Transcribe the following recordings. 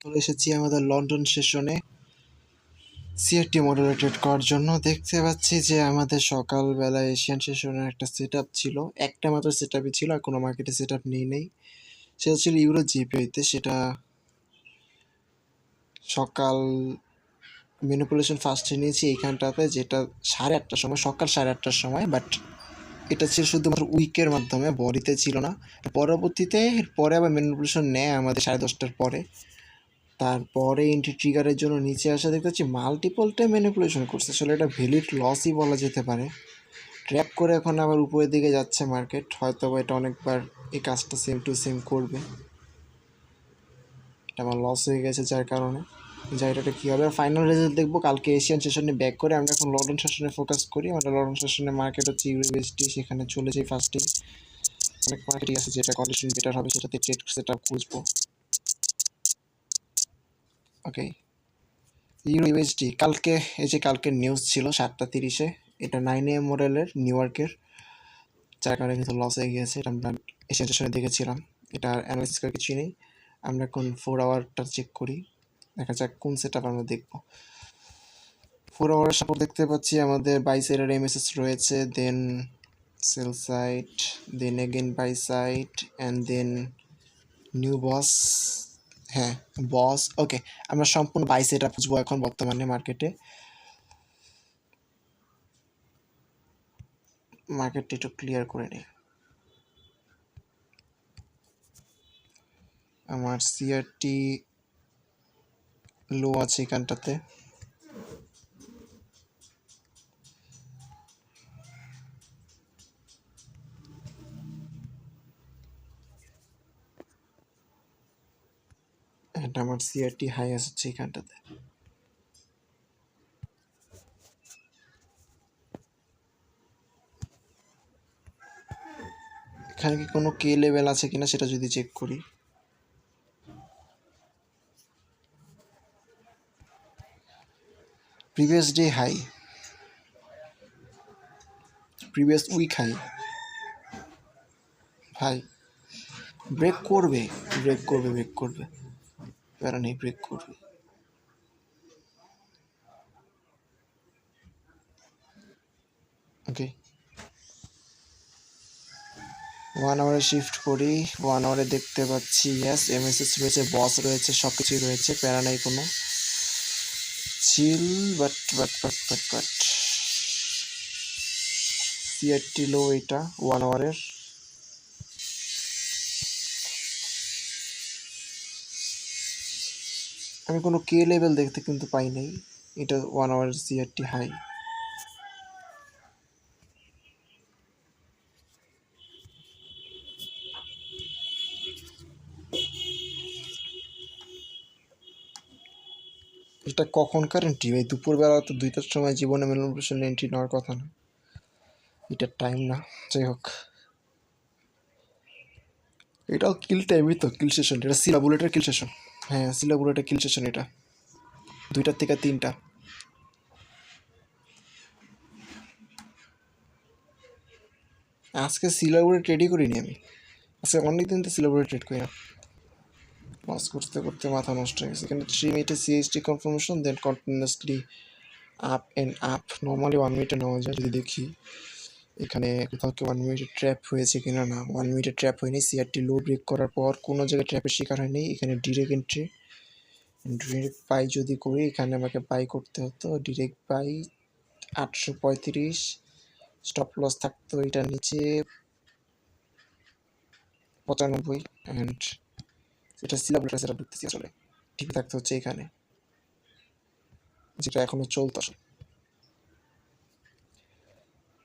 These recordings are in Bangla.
চলে এসেছি আমাদের লন্ডন সেশনে সিআরটি মডেলে ট্রেড করার জন্য। দেখতে পাচ্ছি যে আমাদের সকালবেলা এশিয়ান সেশনের একটা সেট ছিল, একটা মাত্র সেট ছিল, আর কোনো মার্কেটে সেট নেই। সেটা ছিল ইউরো জিপিআইতে। সেটা সকাল ম্যানিপুলেশন ফার্স্টে নিয়েছি এইখানটাতে, যেটা 8:30টার সময়, সকাল 8:30টার সময়। বাট এটা ছিল শুধুমাত্র উইকের মাধ্যমে, বডিতে ছিল না। পরবর্তীতে পরে আবার ম্যানিপুলেশন নেয় আমাদের 10:30টার পরে। তারপরে এন্ট্রি ট্রিগারের জন্য নিচে আসা দেখতে পাচ্ছি মাল্টিপলটা ম্যানিপুলেশন করছে। আসলে এটা ভ্যালিড লসই বলা যেতে পারে। ট্র্যাপ করে এখন আবার উপরের দিকে যাচ্ছে মার্কেট, হয়তো এটা অনেকবার এই কাজটা সেম টু সেম করবে। এটা আমার লস হয়ে গেছে যার কারণে। এটা কী হবে, ফাইনাল রেজাল্ট দেখবো কালকে। এশিয়ান সেশনে ব্যাক করে আমরা এখন লন্ডন সেশনে ফোকাস করি। আমরা লন্ডন সেশনে মার্কেট হচ্ছে ইউএসডি, সেখানে চলে যাই ফার্স্টে। অনেক মার্কেটই আছে যেটা কন্ডিশন বেটার হবে, সেটাতে ট্রেড সেট আপ খুঁজবো। ওকে, ইউরো ইউএসডি কালকে, এই যে কালকের নিউজ ছিল 7:30-এ, এটা 9 AM মডেলের নিউ ইয়র্কের, যার কারণে কিন্তু লস হয়ে গিয়েছে। এটা আমরা এশিয়ান সেশনে দেখেছিলাম। এটা অ্যানালাইসিস করে কিছুই নেই। আমরা এখন 4 আওয়ারটা চেক করি, দেখা যাক কোন সেট আপ আমরা দেখবো। 4 আওয়ারের সাপোর্ট দেখতে পাচ্ছি আমাদের বাই সাইডের এমএসএস রয়েছে, then sell side, then again by side, and then new boss. হ্যাঁ, বস। ওকে, আমরা সম্পূর্ণ বাই সেট আপ খুঁজবো এখন বর্তমানে মার্কেটে। মার্কেটটা একটু ক্লিয়ার করে নিই। আমার সিআরটি লো আছে এখানটাতে। এটা আমার সিআরটি হাই আছে এখানটাতে। এখানে কি কোনো কে লেভেল আছে কিনা সেটা যদি চেক করি। Previous day high, previous week high. ভাই ব্রেক করবে, ব্রেক করবে, ব্রেক করবে, প্যারা নেই, ব্রেক করবে। ওকে, 1 আওয়ারে শিফট করি। 1 আওয়ারে দেখতে পাচ্ছি ইয়াস এমএসএস রয়েছে, বস রয়েছে, সব কিছুই রয়েছে, প্যারা নেই কোনো, চিল। বাট সিআরটি লো এটা 1 আওয়ারের। আমি কোনো কে লেভেল দেখতে কিন্তু পাই নাই। এটা 1 আওয়ার সিআরটি হাই। এটা কখনকার এন্ট্রি ভাই? দুপুরবেলা তো 2টার সময় জীবনে ম্যানিপুলেশন এন্ট্রি নেওয়ার কথা না, এটার টাইম না। যাই হোক, এটাও কিল টাইমই তো, কিল সেশন। এটা সিলা বুলেটের কিল সেশন। হ্যাঁ, সিলা বুলেটের কিল সেশন এটা, 2টা থেকে 3টা। আজকে সিলা বুলেট ট্রেডই করিনি আমি, আজকে অনেকদিন তো সিলা বুলেট ট্রেড করি না। লস করতে করতে মাথা নষ্ট হয়ে গেছে। এখানে 3 মিনিটে CST confirmation, then continuously up and up. Normally 1 মিনিটে নেওয়া যায়। যদি দেখি এখানে কোথাও কি 1 মিনিটের ট্র্যাপ হয়েছে কিনা, না 1 মিনিটের ট্র্যাপ হয়নি। সিআরটি লো ব্রেক করার পর কোনো জায়গায় ট্র্যাপের শিকার হয়নি। এখানে ডিরেক্ট এন্ট্রি, ডিরেক্ট বাই যদি করি, এখানে আমাকে বাই করতে হতো। ডিরেক্ট বাই 835, স্টপ লস থাকতো এটা নিচে 95, অ্যান্ড এটা সিলাবুলেটা সেটা ঢুকতেছি আসলে ঠিক থাকতে হচ্ছে এখানে, যেটা এখনো চলতো আসলে।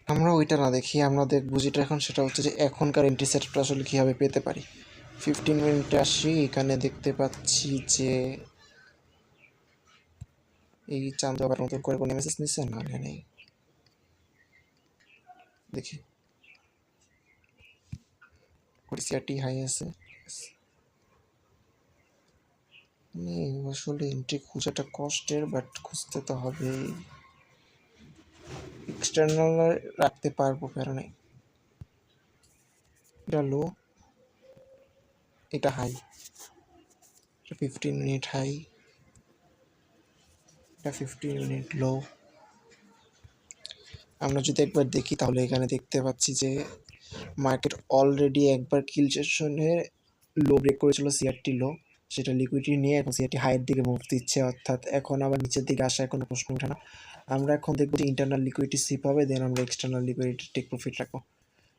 আমরা ওইটা না দেখি, আমরা দেখবো যেটা এখন, সেটা হচ্ছে যে এখনকার এন্ট্রি সেটটা আসলে কীভাবে পেতে পারি। 15 মিনিটে আসি, এখানে দেখতে পাচ্ছি যে এই চান্দু আবার নতুন করে কোনো মেসেজ নিচ্ছে না, নেই। দেখি সিআরটি হাই আছে। আসলে এন্ট্রি খোঁজাটা কষ্টের, বাট খুঁজতে তো হবেই। এক্সটার্নাল রাখতে পারবো, প্যারা নেই। এটা লো, এটা হাই, 15 মিনিট হাই, এটা 15 মিনিট লো। আমরা যদি একবার দেখি তাহলে এখানে দেখতে পাচ্ছি যে মার্কেট অলরেডি একবার কিল সেশনে লো ব্রেক করেছিল, সিআরটি লো, সেটা লিকুইডিটি নিয়ে এখন সিআরটি হাইয়ের দিকে মুভ দিচ্ছে, অর্থাৎ এখন আবার নিচের দিকে আসা কোনো প্রশ্ন ওঠে না। আমরা এখন দেখবো যে ইন্টারনাল লিকুইডিটি সিপ হবে, দেন আমরা এক্সটার্নাল লিকুইডিটি টেক প্রফিট রাখবো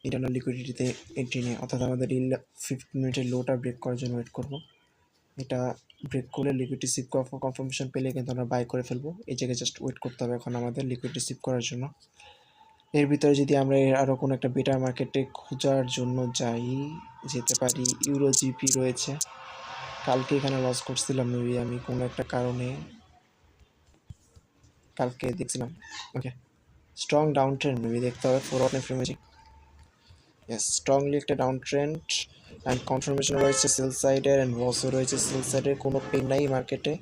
ইন্টারনাল লিকুইডিটিতে এন্ট্রি নিয়ে, অর্থাৎ আমাদের 15 মিনিটের লোটা ব্রেক করার জন্য ওয়েট করবো। এটা ব্রেক করলে লিকুইডিটি সিপ কনফার্মেশন পেলে কিন্তু আমরা বাই করে ফেলবো। এই জায়গায় জাস্ট ওয়েট করতে হবে এখন আমাদের লিকুইডিটি সিপ করার জন্য। এর ভিতরে যদি আমরা আরও কোনো একটা বেটার মার্কেটে খোঁজার জন্য যাই, যেতে পারি ইউরো জিপি রয়েছে, কালকে এখানে লস করছিলাম মেবি আমি কোনো একটা কারণে, কালকে দেখছিলাম। ওকে, স্ট্রং ডাউন ট্রেন্ড মেবি দেখতে হবে ফরওয়ার্ড ফ্রিমেজি। ইয়েস, স্ট্রংলি একটা ডাউন ট্রেন্ড অ্যান্ড কনফার্মেশন রয়েছে সেল সাইডের অ্যান্ড লসও রয়েছে সেল সাইডের, কোনো পেন নাই মার্কেটে।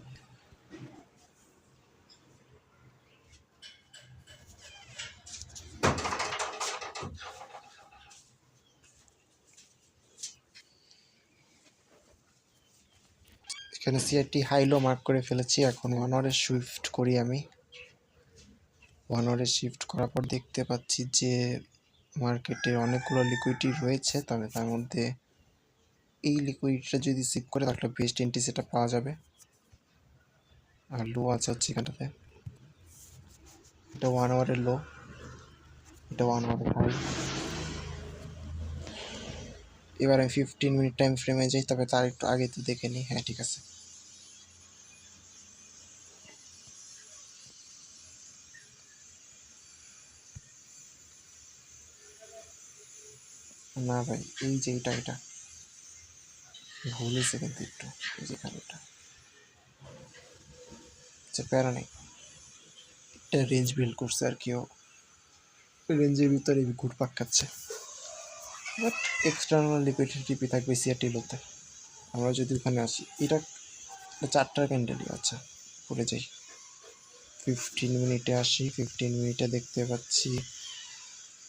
এখানে সিআরটি হাইলো মার্ক করে ফেলেছি, এখন 1 আওয়ারে শিফট করি আমি। 1 আওয়ারে শিফট করার পর দেখতে পাচ্ছি যে মার্কেটে অনেকগুলো লিকুইডিটি রয়েছে, তবে তার মধ্যে এই লিকুইডিটিটা যদি সিপ করে তাহলে বেস্ট এন্ট্রি সেটা পাওয়া যাবে। আর লো আছে হচ্ছে এখানটাতে, এটা 1 আওয়ারের লো, এটা 1 আওয়ারের হাই। এবার আমি 15 মিনিট টাইম ফ্রেমে যাই, তবে তার একটু আগে তো দেখে নিই। হ্যাঁ ঠিক আছে, না ভাই এই যে এটা ভুল হয়েছে কিন্তু একটু, এই যে এখানে এটা, আচ্ছা প্যারা নেই, এটা রেঞ্জ বিল্ড করছে আর কেউ রেঞ্জের ভিতরে ঘুরপাক খাচ্ছে, বাট এক্সটার্নাল লিকুইডিটি টিপি থাকবে সিআরটি লোতে। আমরা যদি ওখানে আসি, এটা 4টার ক্যান্ডেলই, আচ্ছা পড়ে যাই 15 মিনিটে আসি। 15 মিনিটে দেখতে পাচ্ছি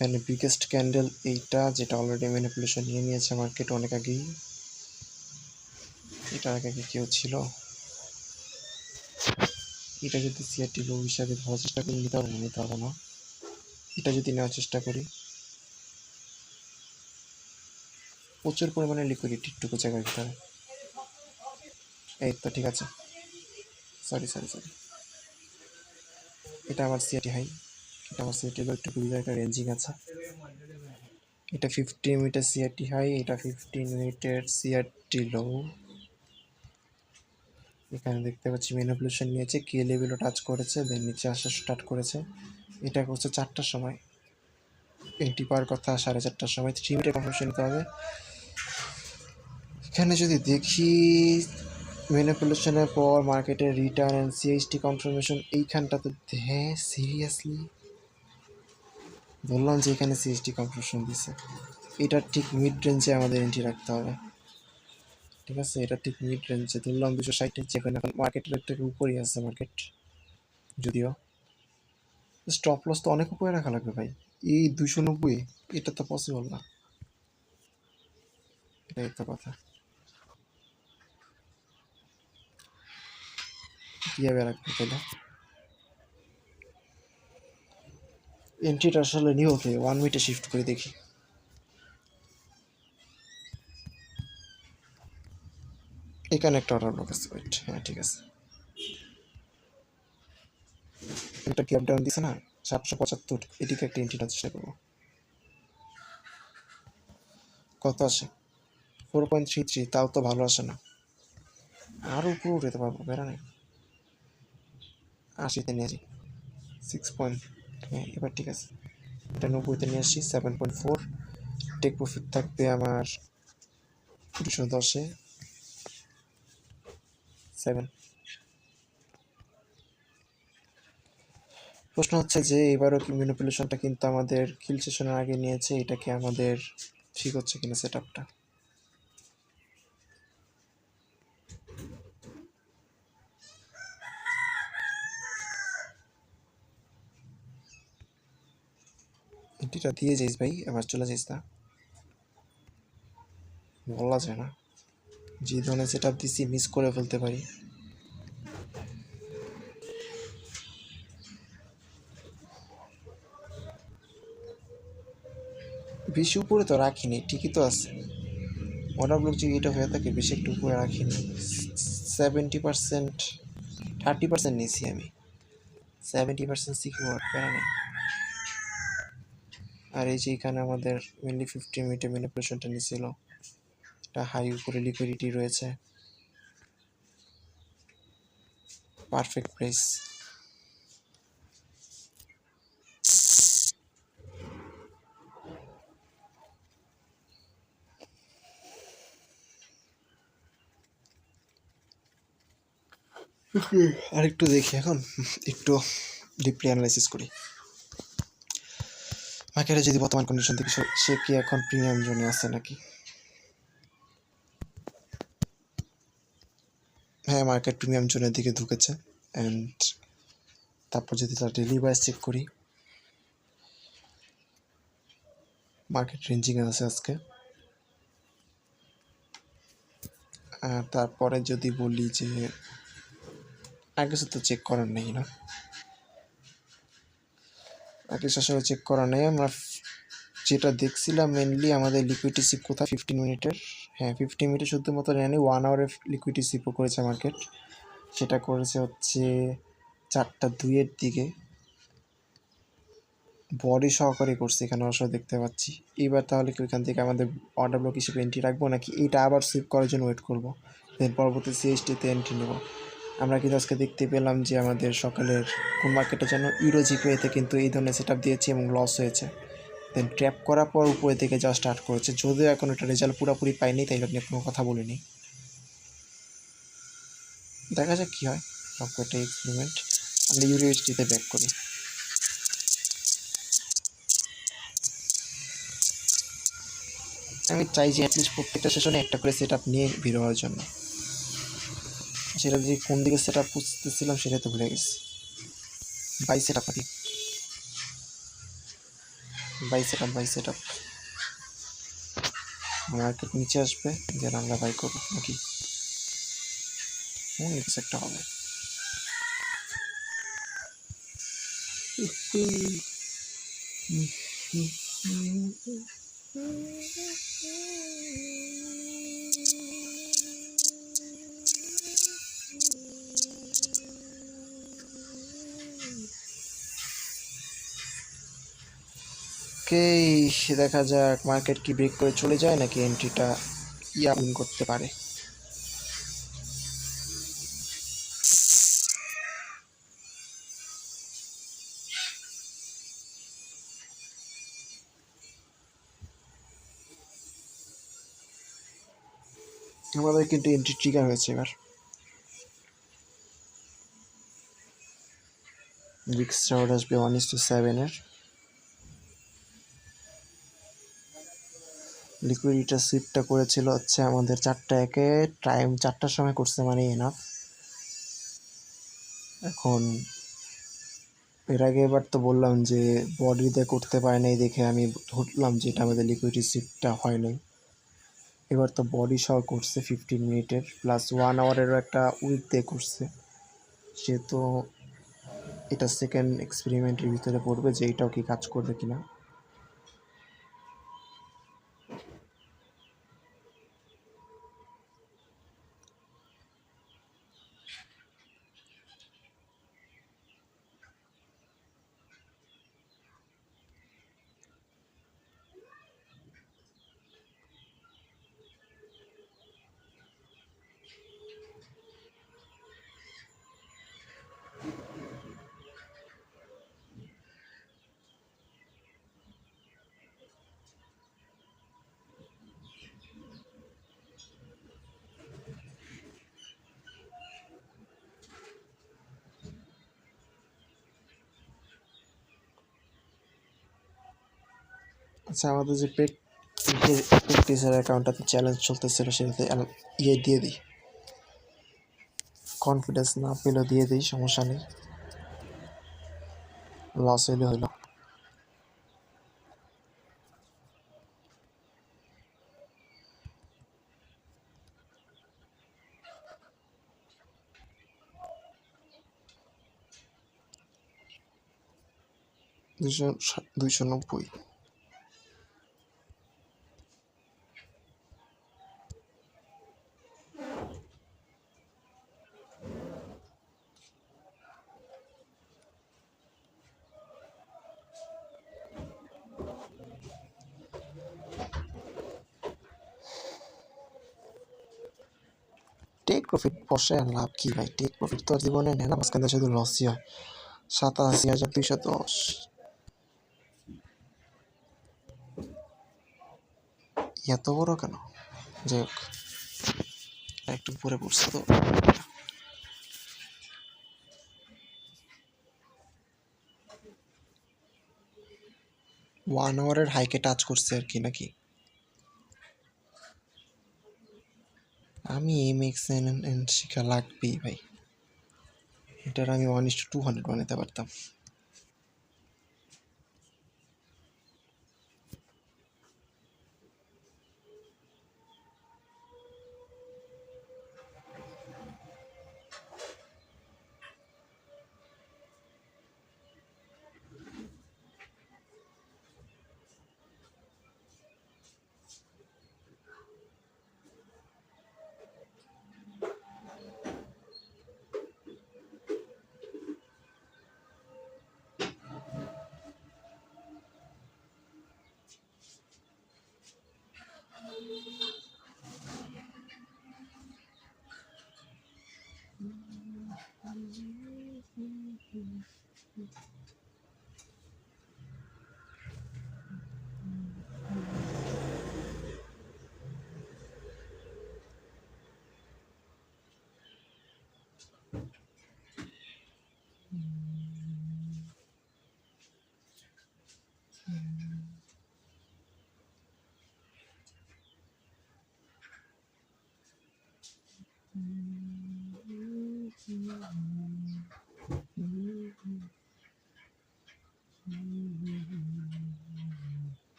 এখানে বিগেস্ট ক্যান্ডেল এইটা, যেটা অলরেডি ম্যানিপুলেশন নিয়ে নিয়েছে মার্কেট অনেক আগেই। এটার আগে কি কেউ ছিল? এটা যদি সিআরটি লো হিসাবে ধরার চেষ্টা করি, নিতে পারবো না। এটা যদি নেওয়ার চেষ্টা করি, প্রচুর পরিমাণে লিকুইডিটি টুকু জায়গার ভিতরে। এই তো ঠিক আছে, সরি, এটা আমার সিআরটি হাই, এটা আমার সিআরটি লো, একটু খুবই একটা রেঞ্জিং আছে। এটা 15 মিনিটের সিআরটি হাই, এটা 15 মিনিটের সিআরটি লো। এখানে দেখতে পাচ্ছি ম্যানিপুলেশন নিয়েছে, কে লেভেলও টাচ করেছে, দেন নিচে আসা স্টার্ট করেছে। এটা করছে 4টার সময়, এন্ট্রি পাওয়ার কথা 4:30টার সময়, 3 মিনিটে কনফার্মেশন নিতে হবে। এখানে যদি দেখি ম্যানিপুলেশনের পর মার্কেটের রিটার্ন অ্যান্ড সিএইচটি কনফার্মেশন এইখানটাতে, হ্যাঁ সিরিয়াসলি বললাম যে এখানে সিএইচটি কনফার্মেশন দিছে, এটা ঠিক মিড রেঞ্জে আমাদের এন্ট্রি রাখতে হবে। ঠিক আছে, এটা ঠিক মিড রেঞ্জে ধরলাম 260, যেখানে এখন মার্কেটের থেকে উপরেই আছে মার্কেট, যদিও স্টপ লস তো অনেক উপরে রাখা লাগবে ভাই, এই 290 এটা তো পসিবল না, এটাই তো কথা। কীভাবে রাখবে তাহলে এন্ট্রিটা আসলে নিউ? ওকে 1 মিনিটে শিফট করে দেখি। এখানে একটা অর্ডার ব্লক আছে, ওয়েট, হ্যাঁ ঠিক আছে, এটা গ্যাপ ডাউন দিছে না 775, এদিকে একটা এন্ট্রি নেওয়ার চেষ্টা করবো। কত আসে? 4.33, তাও তো ভালো আসে না, আরও উপরে উঠাতে পারবো, বেড়া নেই। 80তে নিয়ে আসি 6 পয়েন্ট, হ্যাঁ এবার ঠিক আছে, এটা 90তে নিয়ে আসি 7.4, টেক প্রফিট থাকবে আমার 210-এ 7। প্রশ্ন হচ্ছে যে এবারও কি ম্যানিপুলেশনটা কিন্তু আমাদের কিল সেশনের আগে নিয়েছে, এটা কি আমাদের ঠিক হচ্ছে কিনা সেট আপটা। এন্ট্রিটা দিয়ে যাইস ভাই, এবার চলে যাইস না, বলা যায় না। যে ধরনের সেট আপ দিচ্ছি মিস করে ফেলতে পারি। বেশি উপরে তো রাখিনি, ঠিকই তো আছে। অর্ডার ব্লক যদি এটা হয়ে থাকে বেশি একটু উপরে রাখিনি, 70%, 30% নিয়েছি আমি, 70% শিখবো, আর প্যারা নেই। আর এই যে এখানে আমাদের মেনলি 50 মিনিটে ম্যানিপুলেশনটা নিয়েছিল, এটা হাই উপরে লিকুইডিটি রয়েছে, পারফেক্ট প্রাইস। আরেকটু দেখি এখন, একটু ডিপলি অ্যানালাইসিস করি মার্কেটে যদি বর্তমান কন্ডিশন থেকে সে কি এখন প্রিমিয়াম জোনে আছে নাকি। হ্যাঁ, মার্কেট প্রিমিয়াম জোনের দিকে ঢুকেছে। অ্যান্ড তারপর যদি তার ডেলি প্রাইস চেক করি, মার্কেট রেঞ্জিংয়ে আছে আজকে। আর তারপরে যদি বলি যে আর কিছু তো চেক করার নেই না, আর কিছু আসলে চেক করার নেই। আমরা যেটা দেখছিলাম মেনলি আমাদের লিকুইডিটি সিপ কোথায় 15 মিনিটের, হ্যাঁ 15 মিনিটে শুধুমাত্র নেয়নি, 1 আওয়ারের লিকুইডিটি সিপও করেছে মার্কেট। সেটা করেছে হচ্ছে 4:02 দিকে, বডি সহকারে করছে এখানে অবশ্য দেখতে পাচ্ছি। এবার তাহলে কি ওইখান থেকে আমাদের অর্ডার ব্লক হিসেবে এন্ট্রি রাখবো, নাকি এটা আবার সুইপ করার জন্য ওয়েট করবো, দেন পরবর্তী সিএসটিতে এন্ট্রি নেব। আমরা কিন্তু আজকে দেখতে পেলাম যে আমাদের সকালের কোন মার্কেটে যেন ইউরো জিপিএতে কিন্তু এই ধরনের সেট আপ দিয়েছে এবং লস হয়েছে, দেন ট্র্যাপ করার পর উপরে থেকে যা স্টার্ট করেছে। যদিও এখন এটা রেজাল্ট পুরোপুরি পাইনি, তাই আপনি কোনো কথা বলিনি, দেখা যাক কী হয়। সব একটা এক্সপেরিমেন্ট। আমরা ইউরোএসডিতে ব্যাক করি। আমি চাই যে অ্যাটলিস্ট প্রত্যেকটা সেশনে একটা করে সেট আপ নিয়ে বের হওয়ার জন্য। সেটা যে কোন দিকে সেট আপ খুঁজতেছিলাম সেটা তো ভুলে গেছি। বাই সেট আপ নাকি, বাই সেট আপ মার্কেট নিচে আসবে, যেন আমরা বাই করবো নাকি কিছু একটা হবে। ওকে, দেখা যাক মার্কেট কি ব্রেক করে চলে যায় নাকি এন্ট্রিটা উইন করতে পারে। আমাদের কিন্তু এন্ট্রি ট্রিগার হয়েছে এবার। বিক্স রাউড আসবে 1:7 লিকুইডিটা সুইপটা করেছিল হচ্ছে আমাদের 4:01, টাইম 4টার সময় করছে, মানে এনাফ। এখন এর আগে এবার তো বললাম যে বডিতে করতে পারে নাই দেখে আমি ধরলাম যে এটা আমাদের লিকুইডিটি সুইপটা হয় নাই। এবার তো বডি সহ করছে 15 মিনিটের প্লাস 1 আওয়ারেরও একটা উইক দিয়ে করছে, সে তো এটা সেকেন্ড এক্সপেরিমেন্টের ভিতরে পড়বে যে এটাও কি কাজ করবে কিনা। আচ্ছা, আমাদের যে প্র্যাকটিসের অ্যাকাউন্টটাতে চ্যালেঞ্জ চলতেছিল সেটাতে দিয়ে দিই, কনফিডেন্স না পেলেও দিয়ে দিই, সমস্যা নেই, লস হইলে হইলো। 290। টেক প্রফিট বসে আর লাভ কি ভাই? টেক প্রফিট তো আর জীবনে নেয় না, মাঝখানে শুধু লসই হয়। 87,210 এত বড় কেন? যাই হোক, একটু পরে পড়ছে তো। 1 আওয়ারের হাইকে টাচ করছে আর কি, নাকি? আমি এমএক্স এন শিখা লাগবেই ভাই, এটার আমি 1:200 বানাতে পারতাম।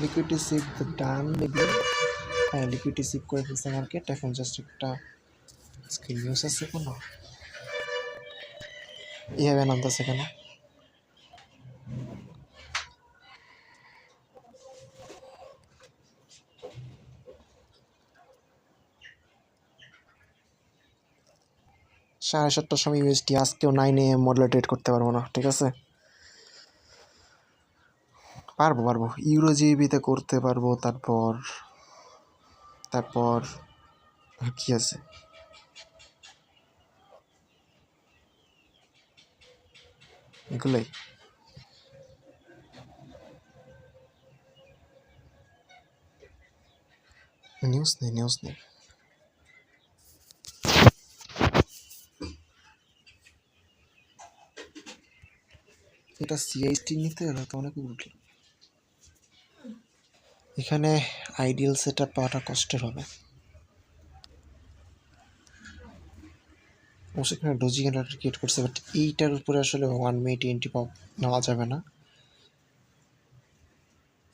লিকুইডিটি সিপ ডান মেবি। হ্যাঁ, লিকুইডিটি সিপ করে ফেলছে মার্কেট। এখন জাস্ট একটা স্ক্রিন নিউজ আছে কোনো, এভাবে নামতেছে কেন? সাড়ে 7টার সময় ইউএসডি। আজকেও 9 AM মডেলে ট্রেড করতে পারবো না, ঠিক আছে? পারবো ইউরো জিবিতে করতে পারবো। তারপর কি আছে? এগুলোই নিউজ নেই। এটা সিআইটি নিতে হলে তো অনেক উঠল। এখানে আইডিয়াল সেট আপ পাওয়াটা কষ্টের হবে। অবশ্যই এখানে ডোজি জেনারেটর ক্রিয়েট করছে, বাট এইটার উপরে আসলে 1 মিনিট এন্ট্রি নেওয়া যাবে না।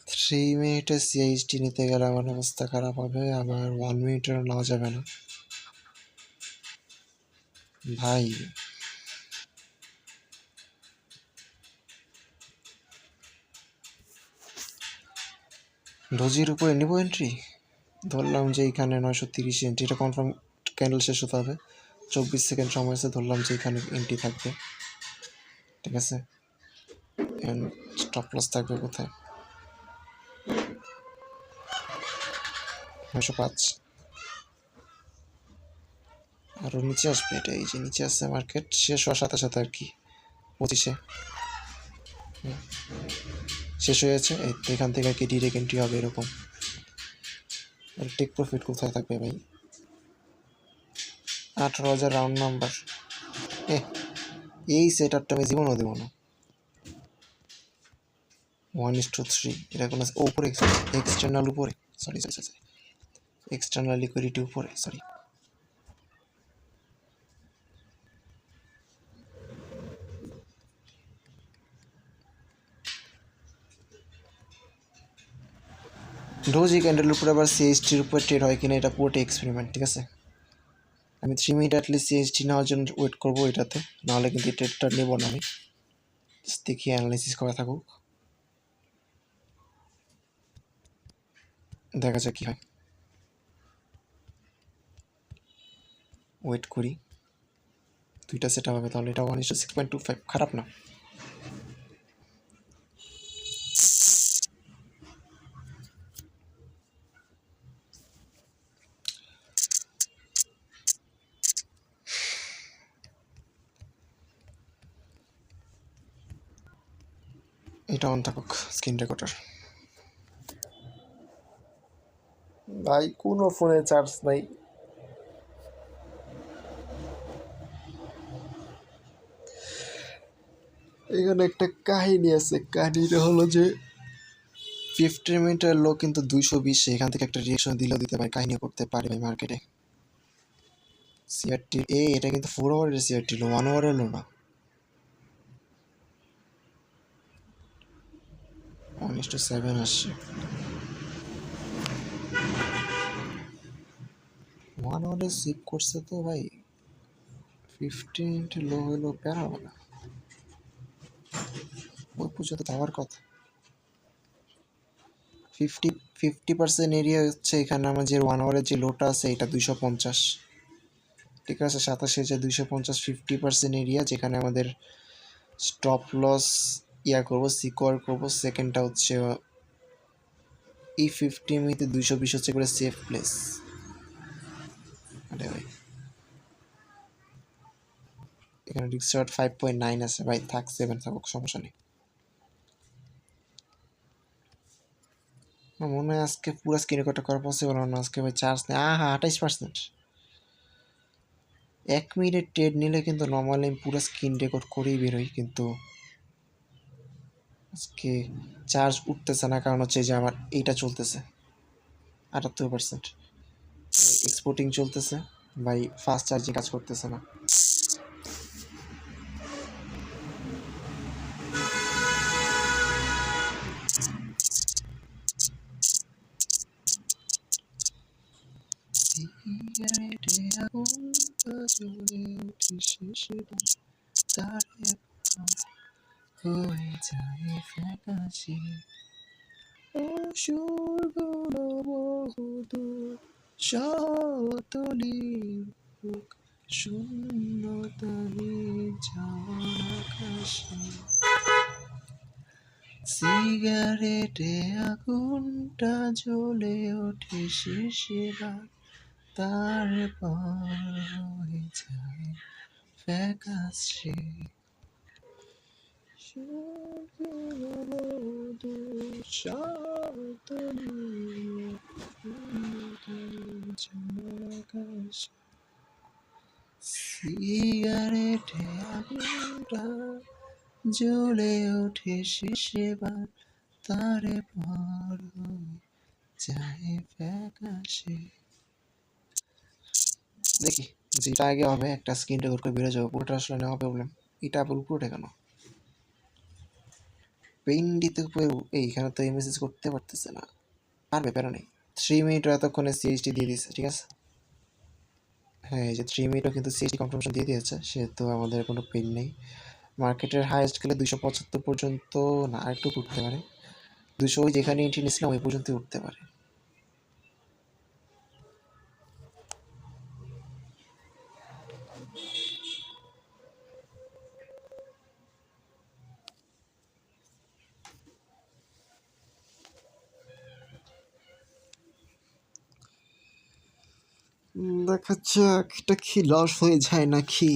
3 মিনিটে সিআইএসটি নিতে গেলে আমার অবস্থা খারাপ হবে। আবার 1 মিনিটেরও নেওয়া যাবে না ভাই। ডোজির উপরে নেব এন্ট্রি। ধরলাম যে এখানে 930 এন্ট্রিটা কনফার্ম ক্যান্ডেল শেষ হতে হবে। 24 সেকেন্ড সময় আছে, ধরলাম যে এখানে এন্ট্রি থাকবে, ঠিক আছে? স্টপ লস থাকবে কোথায়? 905। আরও নিচে আসবে এটা। এই যে নিচে আসছে মার্কেট, শেষ হওয়ার সাথে সাথে আর কি 25-এ শেষ হয়েছে। এখান থেকে আর কি ডিরেক্ট এন্ট্রি হবে এরকম। আর টেক প্রফিট কোথায় থাকবে ভাই? 18,000 রাউন্ড নাম্বার। এই সেট আপটা আমি জীবনও দেবো না। 1:3 এটা কোনো উপরে এক্সটার্নাল উপরে, sorry sorry sorry, external liquidity উপরে, সরি। ডোজি ক্যান্ডেলের উপরে আবার সিএসটির উপর ট্রেড হয় কিনা এটা পুরোটা এক্সপেরিমেন্ট, ঠিক আছে? আমি 3 মিনিট অ্যাটলিস্ট সিএসটি নেওয়ার জন্য ওয়েট করবো এটাতে, নাহলে কিন্তু ট্রেডটা নেবো না আমি। দেখি অ্যানালাইসিস করা থাকুক, দেখা যাক কী হয়। ওয়েট করি, দুইটা সেট হবে তাহলে। এটা 1:6.25 খারাপ না। এটা অন থাকুক স্ক্রিন রেকর্ডার। ভাই কোনো ফোনে চার্জ নাই। এখানে একটা কাহিনী আছে, কাহিনীটা হলো যে 15 মিনিটের লোক কিন্তু 220, এখান থেকে একটা রিয়েকশন দিলেও দিতে পারে, কাহিনী করতে পারে ভাই মার্কেটে। সিআরটি এটা কিন্তু 4 আওয়ারের সিআরটি লো, 1 আওয়ারের লো না। 1:7 আসছে। 1 আওয়ারে সিপ করছে তো ভাই, 15 মিনিটের লো হইলেও প্যারা হবে না, ওই পর্যন্ত যাওয়ার কথা। 50% এরিয়া হচ্ছে এখানে আমাদের 1 আওয়ারের যে লোটা আছে এটা 250, ঠিক আছে? 27,250 50% এরিয়া, যেখানে আমাদের স্টপ লস করবো, সিকোয়ার করবো। সেকেন্ডটা হচ্ছে এই 50 মিনিটে 220 হচ্ছে করে সেফ প্লেস। আরে ভাই এখানে রিক্সার্ট 5.9 আছে ভাই, থাক 7 থাকুক, সমস্যা নেই। মনে হয় আজকে পুরো স্ক্রিন রেকর্ডটা করা পসিবল না আজকে ভাই, চার্জ নেই। 28%। 1 মিনিট ট্রেড নিলে কিন্তু নর্মালি আমি পুরো স্ক্রিন রেকর্ড করেই বেরোই, কিন্তু আজকে চার্জ উঠতেছে না, কারণ হচ্ছে যে আমার এইটা চলতেছে 78%, এক্সপোর্টিং চলতেছে ভাই, ফাস্ট চার্জিং কাজ করতেছে না। হয়ে যায় ফ্যাকাশে অসুরগুলো বহুদূর, শতলি বুক শূন্যতায় যাওয়ার আকাশে। সিগারেটে আগুনটা জ্বলে ওঠে শেষেবার, তারপর হয়ে যায় ফ্যাকাশে। সিগারেটে আগুনটা জ্বলে ওঠে শেষেবার, তারে পর যায় ফ্যাকাশে। দেখি যেটা আগে হবে, একটা স্ক্রিন রেকর্ড করে বেরো যাবে, পুরোটা আসলে নেওয়া প্রবলেম। এটা আবার উপরে কেন পেইন দিতে এইখানে তো মেসেজ করতে পারতেছে না, পারবে প্যারা নেই। 3 মিনিট এতক্ষণে সিএইচডি দিয়ে দিয়েছে, ঠিক আছে? হ্যাঁ এই যে 3 মিনিটও কিন্তু সিএইচডি কনফার্মেশন দিয়ে দিয়েছে, সেহেতু আমাদের কোনো পেইন নেই। মার্কেটের হাইয়েস্ট গেলে 275 পর্যন্ত, না একটু উঠতে পারে, 200 ওই যেখানে এন্ট্রি নিয়েছিলাম ওই পর্যন্তই উঠতে পারে। দেখা যাক এটা কি লস হয়ে যায় নাকি।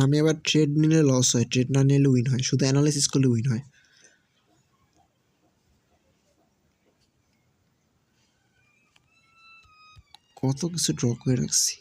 আমি আবার ট্রেড নিলে লস হয়, ট্রেড না নিলে উইন হয়, শুধু অ্যানালাইসিস করলে উইন হয়। কত কিছু ড্র করে রাখছি।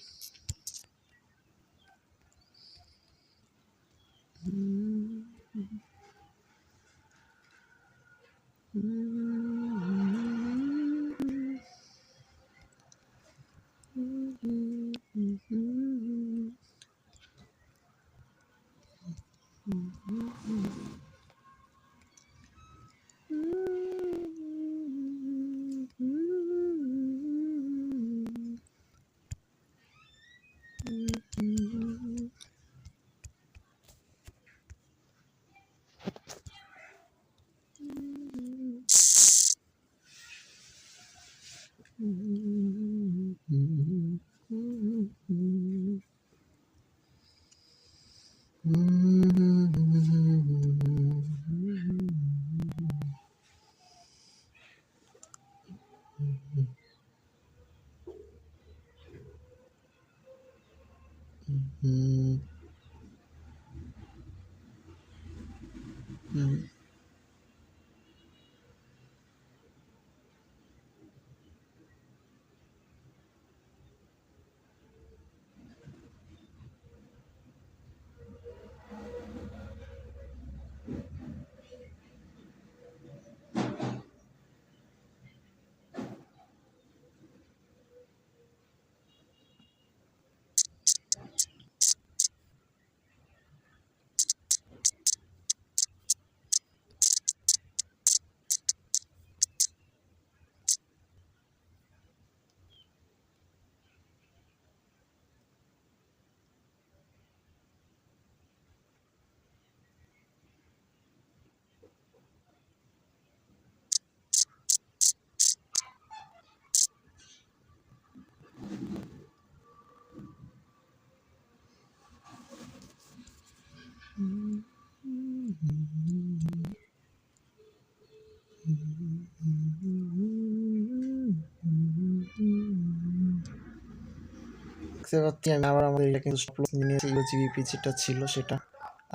দেখতে পাচ্ছি আমি আবার আমাদের এটা কিন্তু স্টপ লস নিয়ে নিয়েছে, ইউজিবিপি যেটা ছিল সেটা।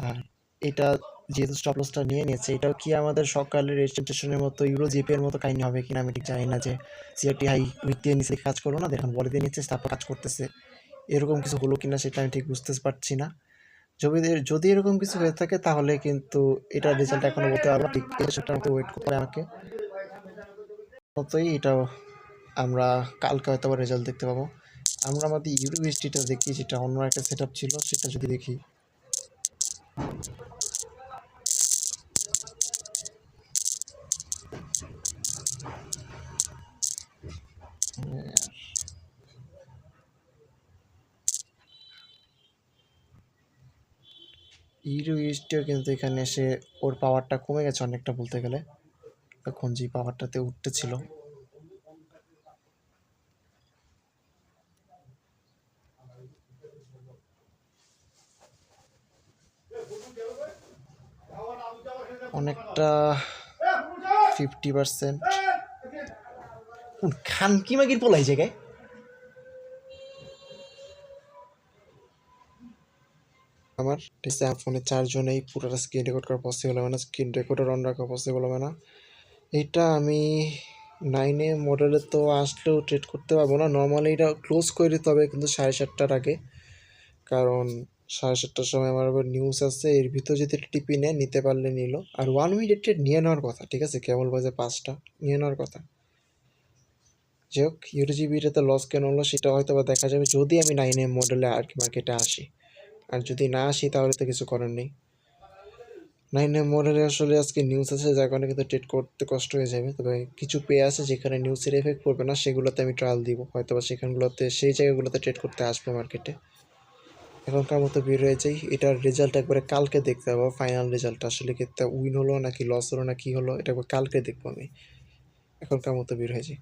আর এটা যেহেতু স্টপ লসটা নিয়ে নিয়েছে, এটাও কি আমাদের সকালের রেজিস্ট্রেশনের মতো ইউরো জিপি এর মতো কাহিনী হবে কিনা আমি ঠিক জানি না, যে সিআরটি হাই উইক দিয়ে নিচে কাজ করলো না, দেখুন বলে দিয়ে নিচ্ছে তারপর কাজ করতেছে, এরকম কিছু হলো কিনা সেটা আমি ঠিক বুঝতে পারছি না। যদি এরকম কিছু হয়ে থাকে তাহলে কিন্তু এটার রেজাল্ট এখনো বলতে পারবো, ঠিক সেটার মতো ওয়েট করতে হবে আমাকে। মতোই এটাও আমরা কালকে হয়তো রেজাল্ট দেখতে পাবো। আমরা আমাদের ইউনিভার্সিটিটা দেখি, যেটা অন্য একটা সেট ছিল, সেটা যদি দেখি ইউনিভার্সিটিও কিন্তু এখানে এসে ওর পাওয়ারটা কমে গেছে অনেকটা বলতে গেলে, এখন যে পাওয়ারটাতে উঠতেছিল। অনেকটা 50%। খান কি মাগির পোলাই জায়গায় আমার ঠিক আছে, ফোনে চার্জও নেই, পুরোটা স্ক্রিন রেকর্ড করা পসিবল হবে না, স্ক্রিন রেকর্ডার অন রাখা পসিবল হবে না। এইটা আমি 9A মডেলে তো আসলেও ট্রেড করতে পারবো না, নর্মালি এটা ক্লোজ করে দিতে হবে কিন্তু 7:30টার আগে, কারণ 7:30টার সময় আমার আবার নিউজ আছে, এর ভিতর যদি টিপি নেয় নিতে পারলে নিল। আর 1 মিনিট ট্রেড নিয়ে নেওয়ার কথা, ঠিক আছে, কেবল বাজে 5টা, নিয়ে নেওয়ার কথা। যাই হোক, ইউটিজিবিটাতে লস কেন হলো সেটা হয়তো বা দেখা যাবে যদি আমি 9A মডেলে আর কি মার্কেটে আসি, আর যদি না আসি তাহলে তো কিছু করার নেই। 9A মডেলে আসলে আজকে নিউজ আছে, যার কারণে কিন্তু ট্রেড করতে কষ্ট হয়ে যাবে, তবে কিছু পে আছে যেখানে নিউজের এফেক্ট পড়বে না, সেগুলোতে আমি ট্রায়াল দিব, হয়তো বা সেখানগুলোতে সেই জায়গাগুলোতে ট্রেড করতে আসবো মার্কেটে। এখনকার মতো বের হয়ে যাই, এটার রেজাল্ট একবারে কালকে দেখতে পাবো, ফাইনাল রেজাল্ট আসলে কি উইন হলো নাকি লস হলো না কি হলো, এটা একবার কালকে দেখবো আমি। এখনকার মতো বের হয়ে যাই।